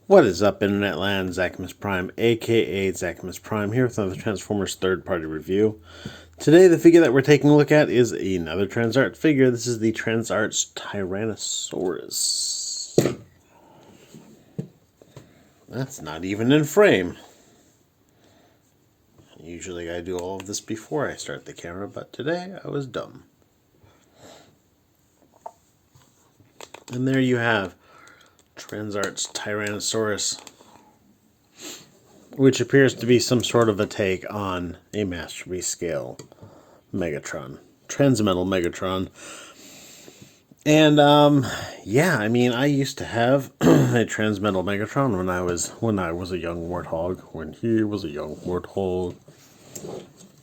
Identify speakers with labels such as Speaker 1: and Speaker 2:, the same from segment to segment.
Speaker 1: What is up, Internet Land? Zachimus Prime, aka Zachimus Prime, here with another Transformers third-party review. Today, the figure that we're taking a look at is another Transart figure. This is the Transart's Tyrannosaurus. That's not even in frame. Usually I do all of this before I start the camera, but today I was dumb. And there you have Transart's Tyrannosaurus, which appears to be some sort of a take on a Masterpiece scale Megatron, Transmetal Megatron. And yeah, I mean, I used to have a Transmetal Megatron when I was a young warthog, when he was a young warthog.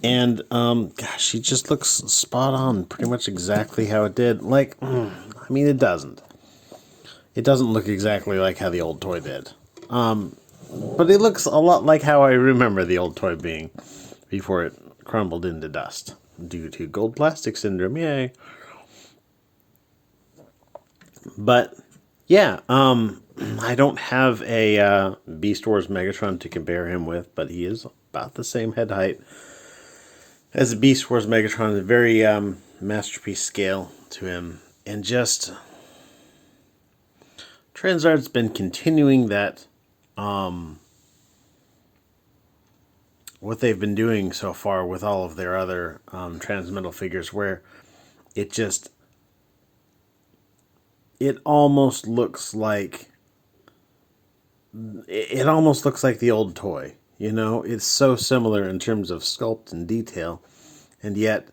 Speaker 1: And gosh, he just looks spot on, pretty much exactly how it did. Like, I mean, it doesn't. It doesn't look exactly like how the old toy did. But it looks a lot like how I remember the old toy being before it crumbled into dust due to gold plastic syndrome. Yay. But yeah, I don't have a Beast Wars Megatron to compare him with, but he is about the same head height as a Beast Wars Megatron. A very Masterpiece scale to him, and just Transart's been continuing that what they've been doing so far with all of their other Transmetal figures, where it almost looks like the old toy. You know, it's so similar in terms of sculpt and detail, and yet,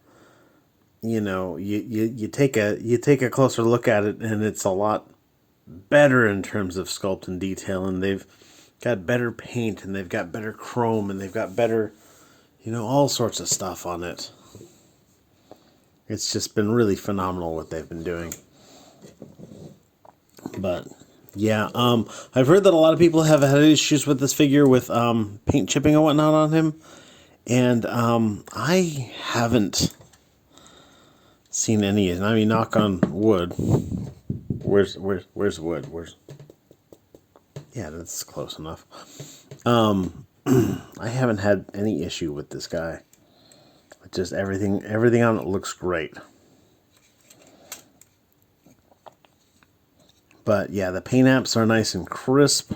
Speaker 1: you know, you take a closer look at it, and it's a lot better in terms of sculpt and detail, and they've got better paint, and they've got better chrome, and they've got better, you know, all sorts of stuff on it. It's just been really phenomenal what they've been doing. But yeah, I've heard that a lot of people have had issues with this figure with paint chipping and whatnot on him, and I haven't seen any. I mean, knock on wood. Where's wood? Yeah, that's close enough. I haven't had any issue with this guy. Just everything on it looks great. But yeah, the paint apps are nice and crisp,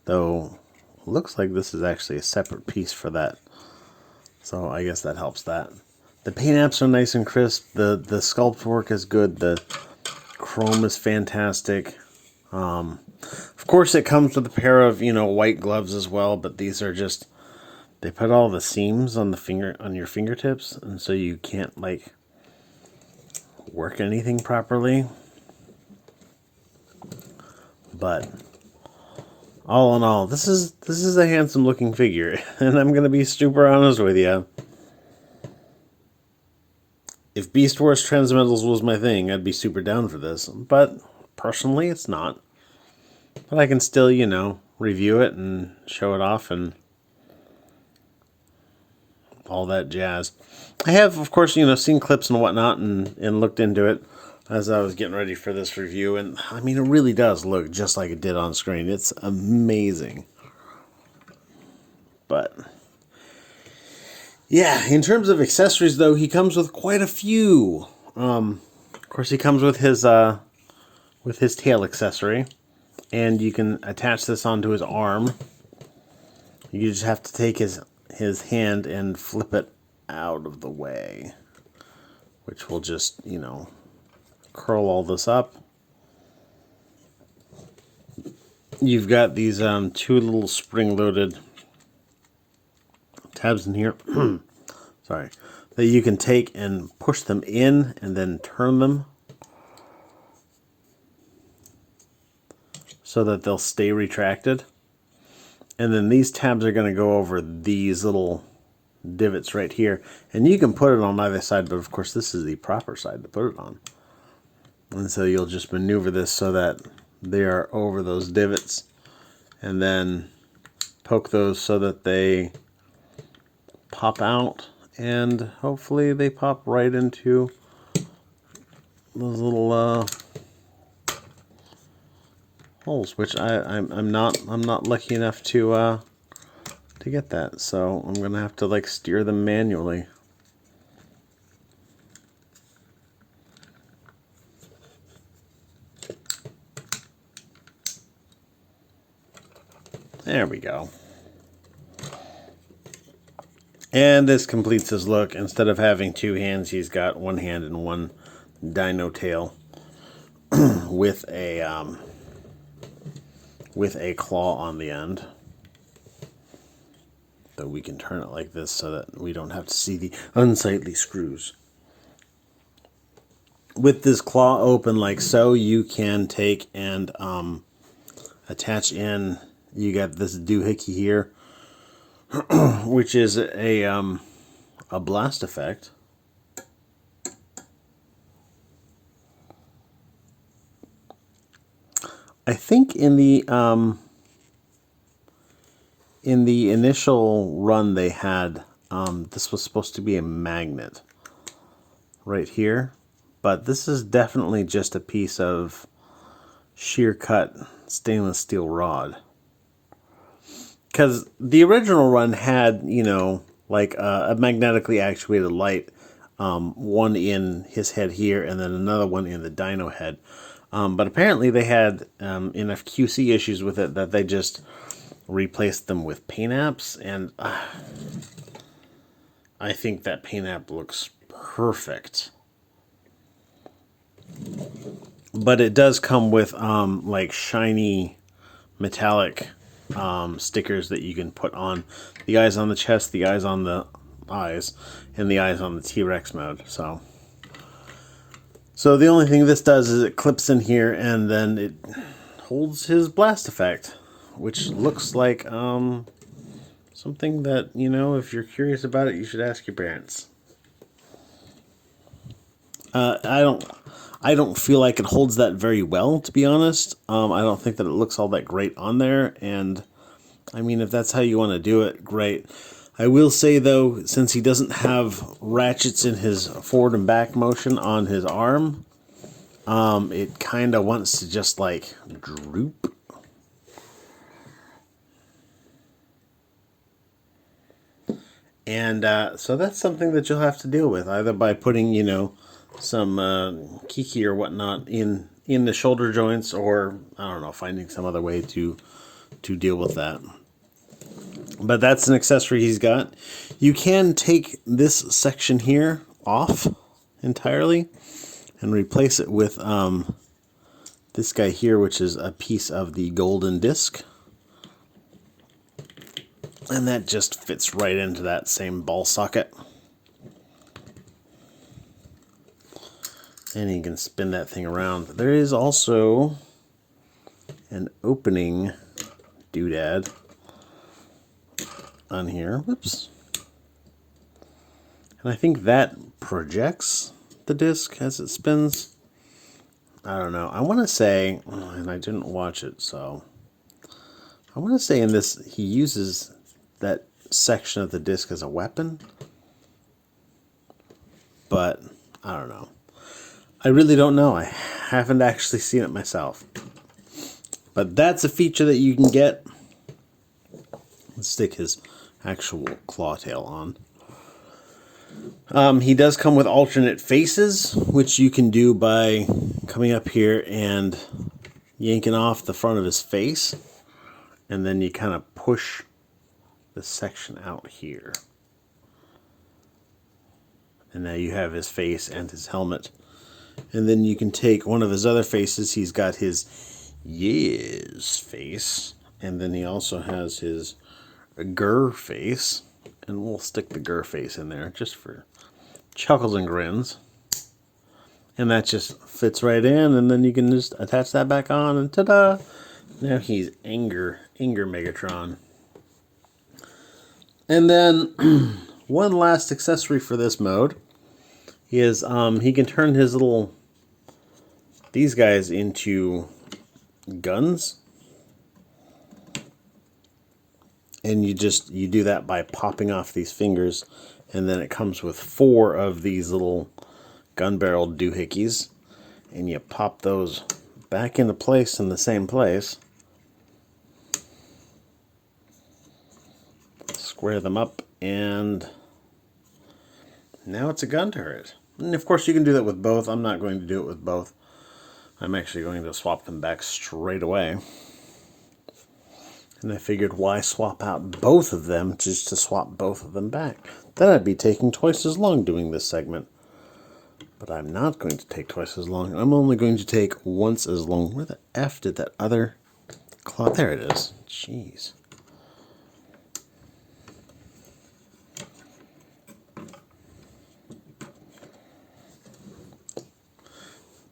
Speaker 1: though it looks like this is actually a separate piece for that. So I guess that helps that. The paint apps are nice and crisp. The sculpt work is good. The chrome is fantastic. Of course, it comes with a pair of, you know, white gloves as well, but these are just, they put all the seams on your fingertips, and so you can't like work anything properly. But all in all, this is a handsome looking figure, and I'm gonna be super honest with you. If Beast Wars Transmetals was my thing, I'd be super down for this. But personally, it's not. But I can still, you know, review it and show it off and all that jazz. I have, of course, you know, seen clips and whatnot and looked into it as I was getting ready for this review. And, I mean, it really does look just like it did on screen. It's amazing. But yeah, in terms of accessories, though, he comes with quite a few. Of course, he comes with his tail accessory, and you can attach this onto his arm. You just have to take his hand and flip it out of the way, which will just, you know, curl all this up. You've got these two little spring-loaded tabs in here. Sorry, that you can take and push them in and then turn them so that they'll stay retracted. And then these tabs are going to go over these little divots right here, and you can put it on either side, but of course this is the proper side to put it on. And so you'll just maneuver this so that they are over those divots, and then poke those so that they pop out, and hopefully they pop right into those little holes, which I'm not lucky enough to get that. So I'm gonna have to like steer them manually. There we go. And this completes his look. Instead of having two hands, he's got one hand and one dino tail with a claw on the end. So we can turn it like this so that we don't have to see the unsightly screws. With this claw open like so, you can take and attach in. You got this doohickey here, which is a blast effect. I think in the initial run they had this was supposed to be a magnet right here, but this is definitely just a piece of shear cut stainless steel rod. Because the original run had, you know, like a magnetically actuated light, one in his head here and then another one in the dino head. But apparently they had enough QC issues with it that they just replaced them with paint apps, and I think that paint app looks perfect. But it does come with like shiny metallic stickers that you can put on the eyes on the chest, the eyes on the eyes, and the eyes on the T-Rex mode. So the only thing this does is it clips in here and then it holds his blast effect, which looks like something that, you know, if you're curious about it, you should ask your parents. I don't feel like it holds that very well, to be honest. I don't think that it looks all that great on there, and I mean, if that's how you want to do it, great. I will say, though, since he doesn't have ratchets in his forward and back motion on his arm, it kind of wants to just, like, droop. And so that's something that you'll have to deal with, either by putting, you know, some kiki or whatnot in the shoulder joints, or I don't know, finding some other way to deal with that. But that's an accessory he's got. You can take this section here off entirely and replace it with this guy here, which is a piece of the golden disc, and that just fits right into that same ball socket. And you can spin that thing around. There is also an opening doodad on here. Whoops. And I think that projects the disc as it spins. I don't know. I want to say, and I didn't watch it, so I want to say in this he uses that section of the disc as a weapon. But I don't know. I really don't know. I haven't actually seen it myself. But that's a feature that you can get. Let's stick his actual claw tail on. He does come with alternate faces, which you can do by coming up here and yanking off the front of his face. And then you kind of push the section out here. And now you have his face and his helmet. And then you can take one of his other faces. He's got his yes face. And then he also has his grr face. And we'll stick the grr face in there just for chuckles and grins. And that just fits right in. And then you can just attach that back on. And ta-da! Now he's Anger Megatron. And then one last accessory for this mode is he can turn his these guys into guns, and you do that by popping off these fingers, and then it comes with 4 of these little gun barrel doohickeys, and you pop those back into place in the same place. Square them up, and now it's a gun turret. And of course you can do that with both. I'm not going to do it with both. I'm actually going to swap them back straight away. And I figured, why swap out both of them just to swap both of them back? Then I'd be taking twice as long doing this segment. But I'm not going to take twice as long. I'm only going to take once as long. Where the F did that other claw? There it is. Jeez.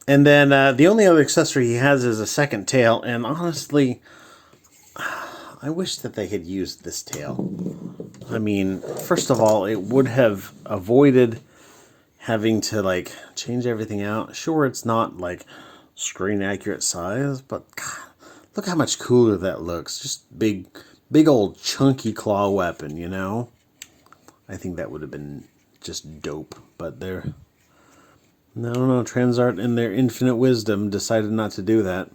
Speaker 1: And then the only other accessory he has is a second tail. And honestly, I wish that they had used this tail. I mean, first of all, it would have avoided having to, like, change everything out. Sure, it's not, like, screen accurate size, but God, look how much cooler that looks. Just big old chunky claw weapon, you know? I think that would have been just dope. But they're... No, Transart in their infinite wisdom decided not to do that.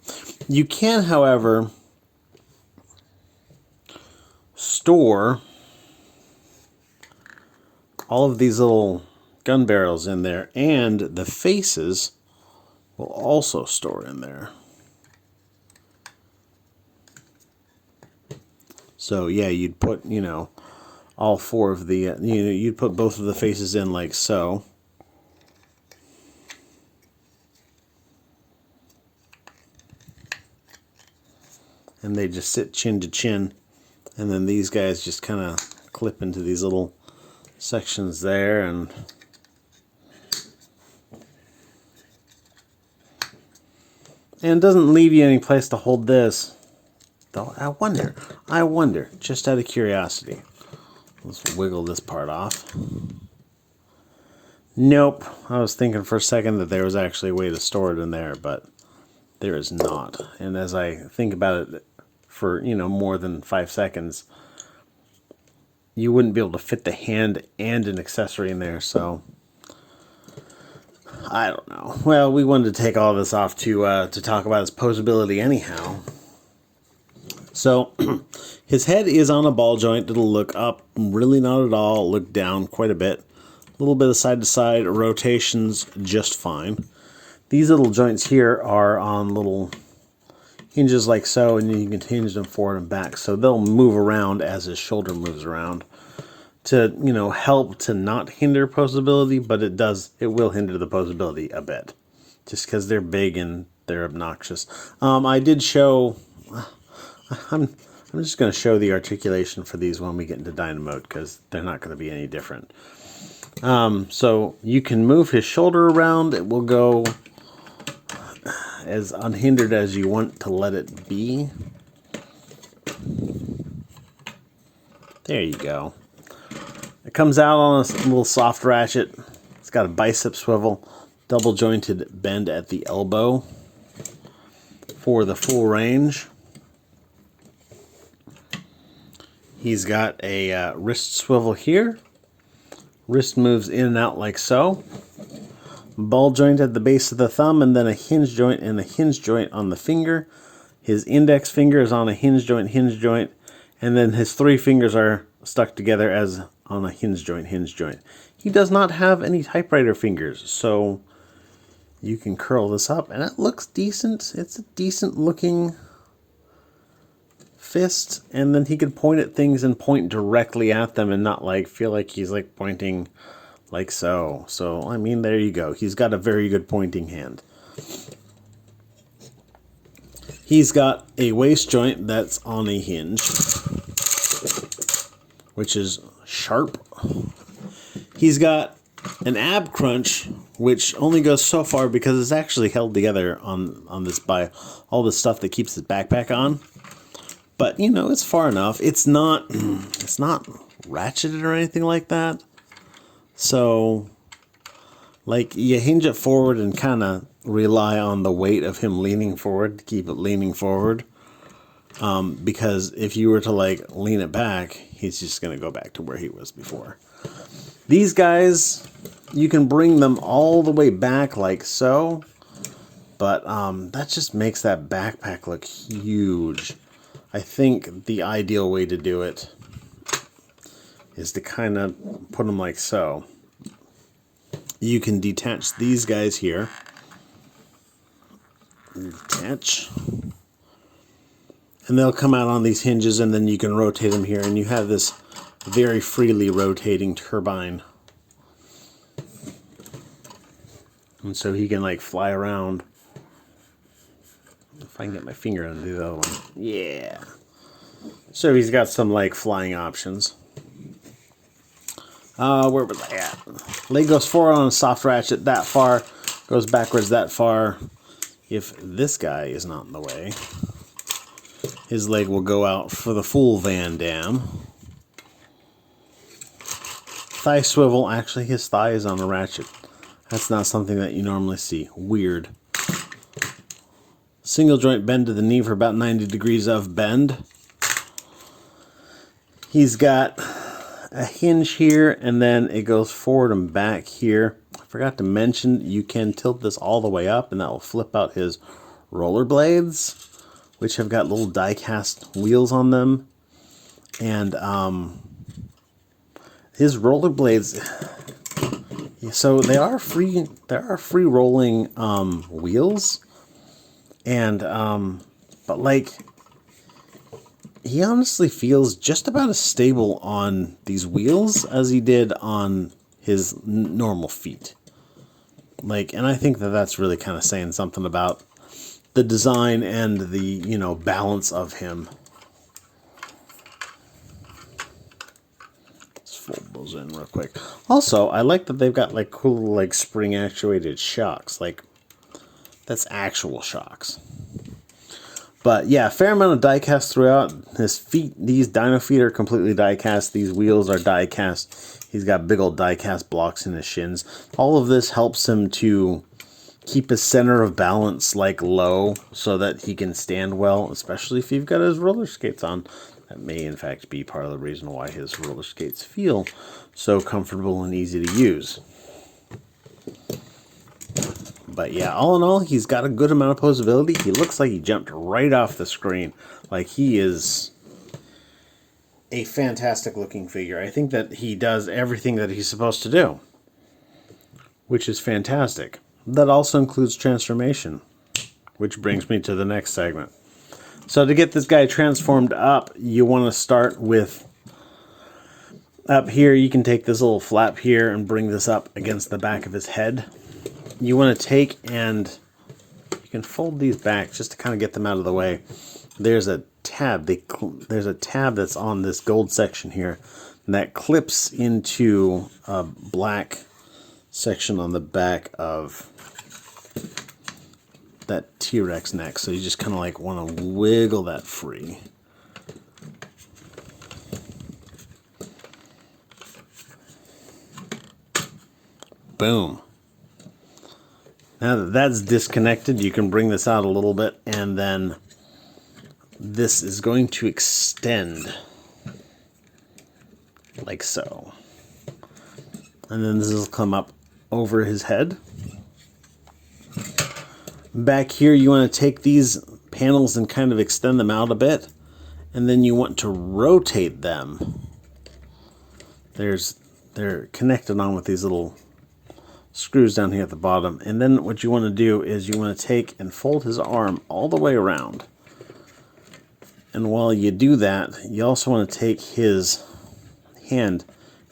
Speaker 1: You can, however, store all of these little gun barrels in there, and the faces will also store in there. So yeah, you'd put, you know, all four of the, you'd put both of the faces in like so. And they just sit chin to chin, and then these guys just kind of clip into these little sections there, and it doesn't leave you any place to hold this. Though I wonder, just out of curiosity. Let's wiggle this part off. Nope. I was thinking for a second that there was actually a way to store it in there, but there is not. And as I think about it for, you know, more than 5 seconds, you wouldn't be able to fit the hand and an accessory in there, so I don't know. Well, we wanted to take all this off to talk about its posability anyhow. So his head is on a ball joint. It'll look up, really not at all. Look down quite a bit. A little bit of side-to-side rotations, just fine. These little joints here are on little hinges like so, and you can hinge them forward and back, so they'll move around as his shoulder moves around to, you know, help to not hinder posability, but it will hinder the posability a bit, just because they're big and they're obnoxious. I did show, I'm just going to show the articulation for these when we get into Dyna mode, because they're not going to be any different. So you can move his shoulder around. It will go as unhindered as you want to let it be. There you go. It comes out on a little soft ratchet. It's got a bicep swivel, double jointed bend at the elbow for the full range. He's got a wrist swivel here. Wrist moves in and out like so. Ball joint at the base of the thumb, and then a hinge joint and a hinge joint on the finger. His index finger is on a hinge joint, and then his 3 fingers are stuck together as on a hinge joint. He does not have any typewriter fingers, so you can curl this up, and it looks decent. It's a decent looking fist, and then he could point at things and point directly at them and not like feel like he's like pointing like so. So, I mean, there you go. He's got a very good pointing hand. He's got a waist joint that's on a hinge, which is sharp. He's got an ab crunch, which only goes so far because it's actually held together on this by all the stuff that keeps his backpack on. But, you know, it's far enough. It's not ratcheted or anything like that. So, like, you hinge it forward and kind of rely on the weight of him leaning forward to keep it leaning forward. Because if you were to, like, lean it back, he's just going to go back to where he was before. These guys, you can bring them all the way back like so. But that just makes that backpack look huge. I think the ideal way to do it is to kind of put them like so. You can detach these guys here. Detach. And they'll come out on these hinges, and then you can rotate them here, and you have this very freely rotating turbine. And so he can like fly around. If I can get my finger under the other one. Yeah. So he's got some like flying options. Where was I at? Leg goes forward on a soft ratchet that far, goes backwards that far. If this guy is not in the way, his leg will go out for the full Van Damme. Thigh swivel, actually his thigh is on a ratchet. That's not something that you normally see. Weird. Single joint bend to the knee for about 90 degrees of bend. He's got a hinge here, and then it goes forward and back here. I forgot to mention, you can tilt this all the way up, and that will flip out his rollerblades, which have got little die-cast wheels on them. And his rollerblades, so they are free. There are free rolling wheels, and but like, he honestly feels just about as stable on these wheels as he did on his normal feet. Like, and I think that that's really kind of saying something about the design and the, you know, balance of him. Let's fold those in real quick. Also, I like that they've got like cool, like spring actuated shocks. Like, that's actual shocks. But yeah, fair amount of die cast throughout. His feet, these dyno feet are completely die cast. These wheels are die cast. He's got big old die cast blocks in his shins. All of this helps him to keep his center of balance like low so that he can stand well, especially if you've got his roller skates on. That may in fact be part of the reason why his roller skates feel so comfortable and easy to use. But yeah, all in all, he's got a good amount of posability. He looks like he jumped right off the screen. Like, he is a fantastic looking figure. I think that he does everything that he's supposed to do, which is fantastic. That also includes transformation, which brings me to the next segment. So to get this guy transformed up, you want to start with up here. You can take this little flap here and bring this up against the back of his head. You want to take and you can fold these back just to kind of get them out of the way. There's a tab. There's a tab that's on this gold section here that clips into a black section on the back of that T-Rex neck. So you just kind of like want to wiggle that free. Boom. Now that that's disconnected, you can bring this out a little bit, and then this is going to extend like so. And then this will come up over his head. Back here, you want to take these panels and kind of extend them out a bit, and then you want to rotate them. They're connected on with these little screws down here at the bottom. And then what you want to do is you want to take and fold his arm all the way around. And while you do that, you also want to take his hand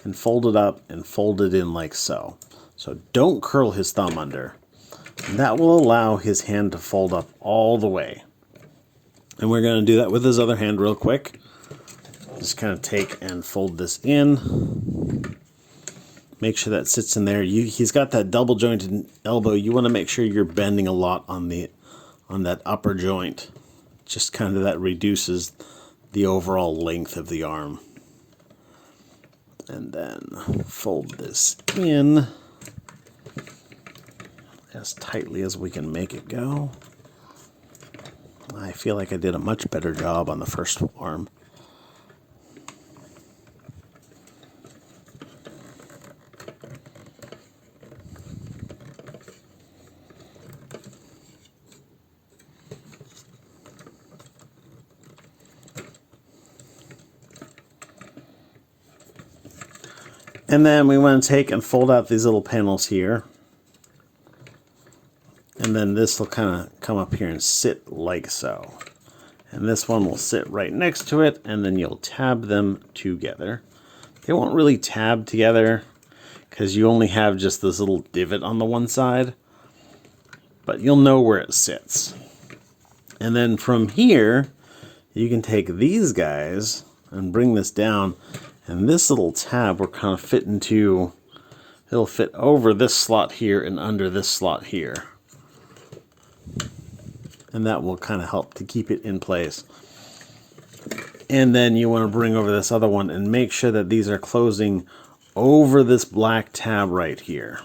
Speaker 1: and fold it up and fold it in like so. So don't curl his thumb under. And that will allow his hand to fold up all the way. And we're going to do that with his other hand real quick. Just kind of take and fold this in. Make sure that sits in there. He's got that double jointed elbow. You want to make sure you're bending a lot on that upper joint. Just kind of that reduces the overall length of the arm. And then fold this in as tightly as we can make it go. I feel like I did a much better job on the first arm. And then we want to take and fold out these little panels here. And then this will kind of come up here and sit like so. And this one will sit right next to it, and then you'll tab them together. They won't really tab together because you only have just this little divot on the one side, but you'll know where it sits. And then from here, you can take these guys and bring this down, and this little tab will kind of fit into, it'll fit over this slot here and under this slot here. And that will kind of help to keep it in place. And then you want to bring over this other one and make sure that these are closing over this black tab right here.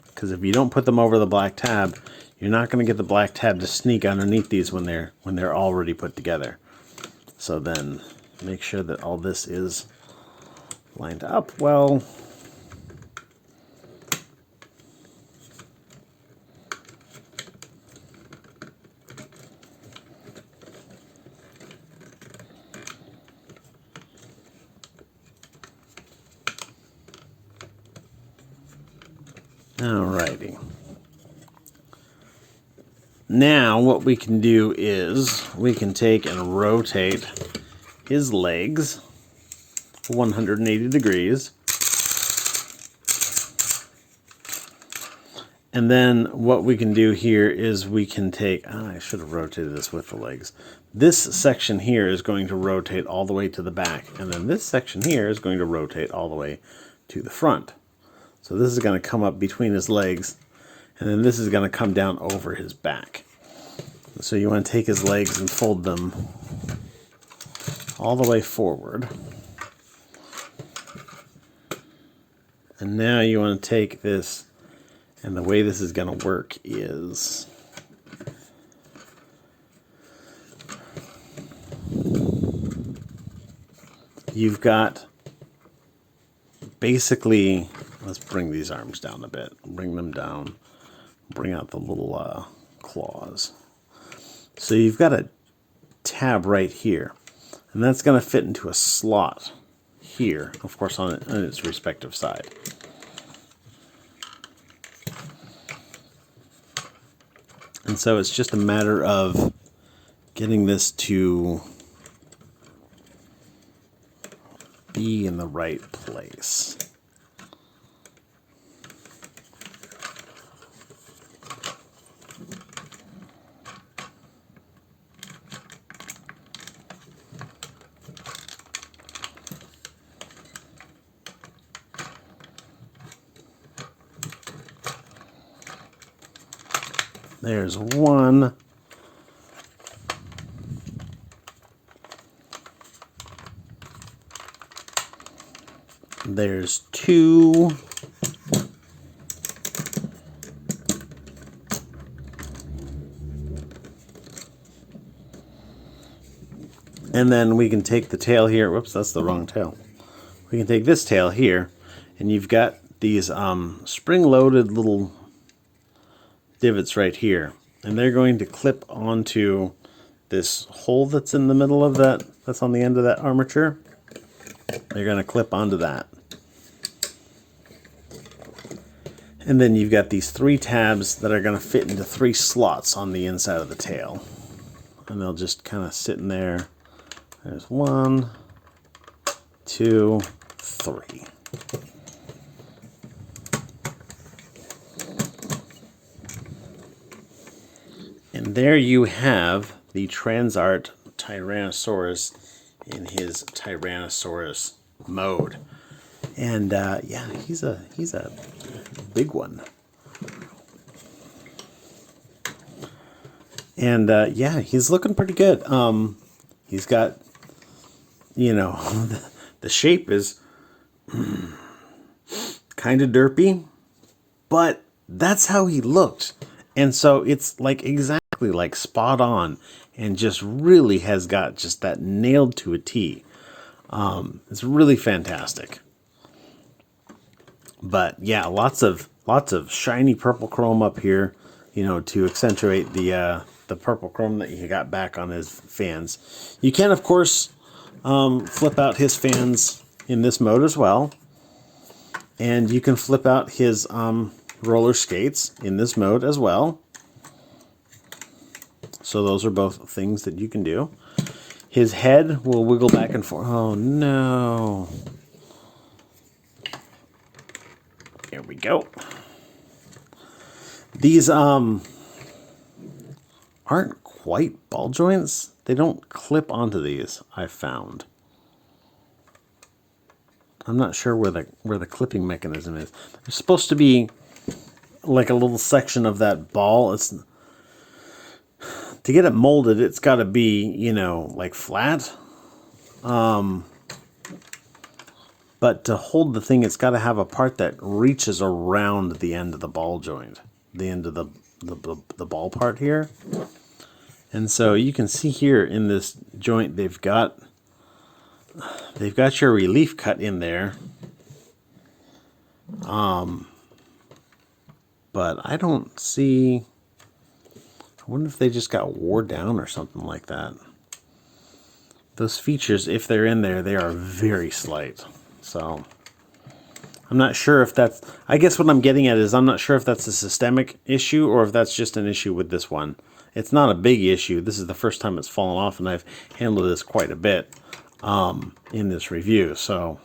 Speaker 1: Because if you don't put them over the black tab, you're not going to get the black tab to sneak underneath these when they're already put together. So then make sure that all this is lined up well. Alrighty. Now what we can do is we can take and rotate his legs 180 degrees. And then what we can do here is we can take, I should have rotated this with the legs. This section here is going to rotate all the way to the back. And then this section here is going to rotate all the way to the front. So this is going to come up between his legs, and then this is going to come down over his back. So you want to take his legs and fold them all the way forward. And now you want to take this, and the way this is going to work is you've got basically, let's bring these arms down a bit. Bring them down. Bring out the little claws. So you've got a tab right here. And that's going to fit into a slot here, of course, on its respective side. And so it's just a matter of getting this to be in the right place. There's one. There's two. And then we can take the tail here. Whoops, that's the wrong tail. We can take this tail here, and you've got these spring-loaded little divots right here, and they're going to clip onto this hole that's in the middle of that, that's on the end of that armature. They're going to clip onto that. And then you've got these three tabs that are going to fit into three slots on the inside of the tail. And they'll just kind of sit in there. There's 1, 2, 3. And there you have the Transart Tyrannosaurus in his Tyrannosaurus mode. And yeah, he's a big one. And yeah, he's looking pretty good. He's got, you know, the shape is kind of derpy, but that's how he looked. And so it's like exactly like spot on, and just really has got just that nailed to a T. It's really fantastic. But yeah, lots of shiny purple chrome up here, you know, to accentuate the purple chrome that you got back on his fans. You can, of course, flip out his fans in this mode as well. And you can flip out his roller skates in this mode as well. So those are both things that you can do. His head will wiggle back and forth. Oh no. There we go. These aren't quite ball joints. They don't clip onto these, I've found. I'm not sure where the clipping mechanism is. There's supposed to be like a little section of that ball. It's to get it molded, it's got to be, you know, like flat. But to hold the thing, it's got to have a part that reaches around the end of the ball joint, the end of the ball part here. And so you can see here in this joint, they've got your relief cut in there. But I don't see. I wonder if they just got wore down or something like that. Those features, if they're in there, they are very slight. So I'm not sure if that's. I guess what I'm getting at is I'm not sure if that's a systemic issue or if that's just an issue with this one. It's not a big issue. This is the first time it's fallen off, and I've handled this quite a bit in this review. So,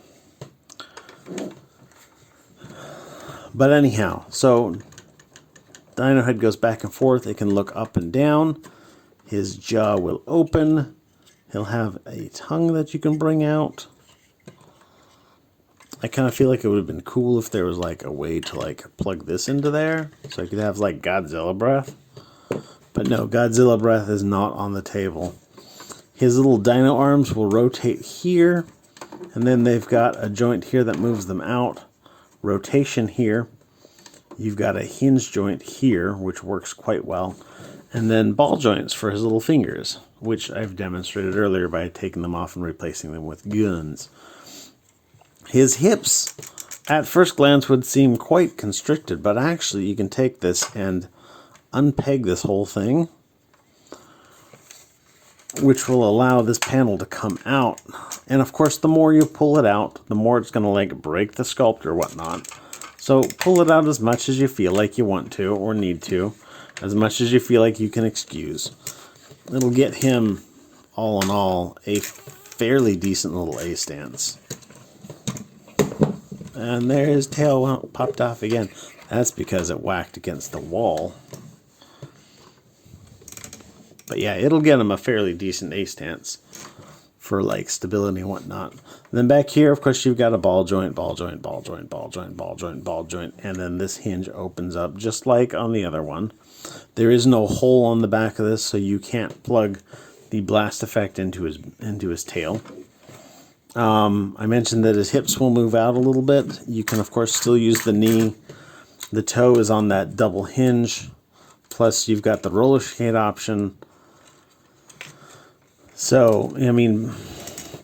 Speaker 1: but anyhow, so Dino Head goes back and forth. It can look up and down. His jaw will open. He'll have a tongue that you can bring out. I kind of feel like it would have been cool if there was like a way to like plug this into there, so I could have like Godzilla breath. But no, Godzilla breath is not on the table. His little dino arms will rotate here, and then they've got a joint here that moves them out. Rotation here. You've got a hinge joint here, which works quite well. And then ball joints for his little fingers, which I've demonstrated earlier by taking them off and replacing them with guns. His hips, at first glance, would seem quite constricted, but actually you can take this and unpeg this whole thing, which will allow this panel to come out. And of course, the more you pull it out, the more it's going to like break the sculpt or whatnot. So pull it out as much as you feel like you want to or need to, as much as you feel like you can excuse. It'll get him, all in all, a fairly decent little A stance. And there his tail popped off again. That's because it whacked against the wall. But yeah, it'll get him a fairly decent A stance for like stability and whatnot. Then back here, of course, you've got a ball joint, ball joint, ball joint, ball joint, ball joint, ball joint, and then this hinge opens up just like on the other one. There is no hole on the back of this, so you can't plug the blast effect into his tail. I mentioned that his hips will move out a little bit. You can, of course, still use the knee. The toe is on that double hinge. Plus, you've got the roller skate option. So, I mean,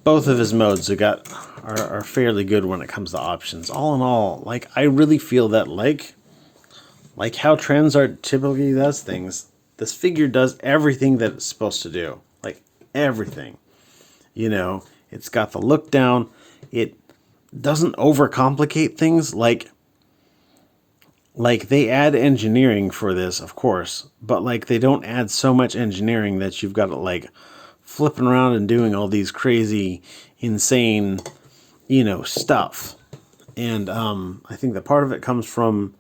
Speaker 1: both of his modes are fairly good when it comes to options. All in all, like, I really feel that like how Transart typically does things, this figure does everything that it's supposed to do. Like, everything. You know, it's got the look down. It doesn't overcomplicate things. Like they add engineering for this, of course, but like they don't add so much engineering that you've got to like flipping around and doing all these crazy, insane, you know, stuff. And I think that part of it comes from,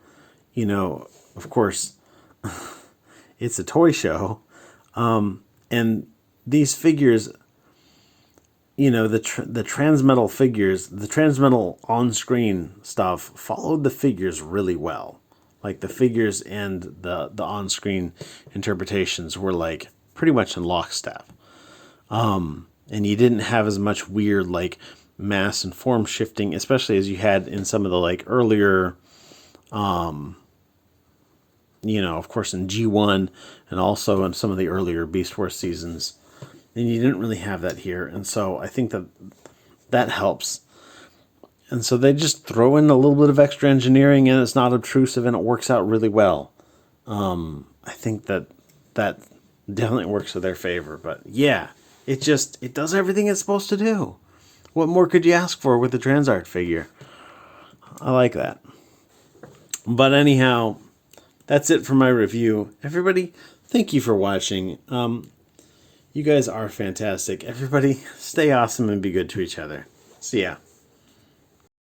Speaker 1: you know, of course, it's a toy show, and these figures, you know, the Transmetal figures, the Transmetal on-screen stuff followed the figures really well. Like the figures and the on-screen interpretations were like pretty much in lockstep. And you didn't have as much weird like mass and form shifting, especially as you had in some of the like earlier, you know, of course in G1 and also in some of the earlier Beast Wars seasons. And you didn't really have that here. And so I think that helps. And so they just throw in a little bit of extra engineering and it's not obtrusive and it works out really well. I think that definitely works to their favor. But yeah, it does everything it's supposed to do. What more could you ask for with the Transart figure? I like that. But anyhow, that's it for my review. Everybody, thank you for watching. You guys are fantastic. Everybody, stay awesome and be good to each other. See ya.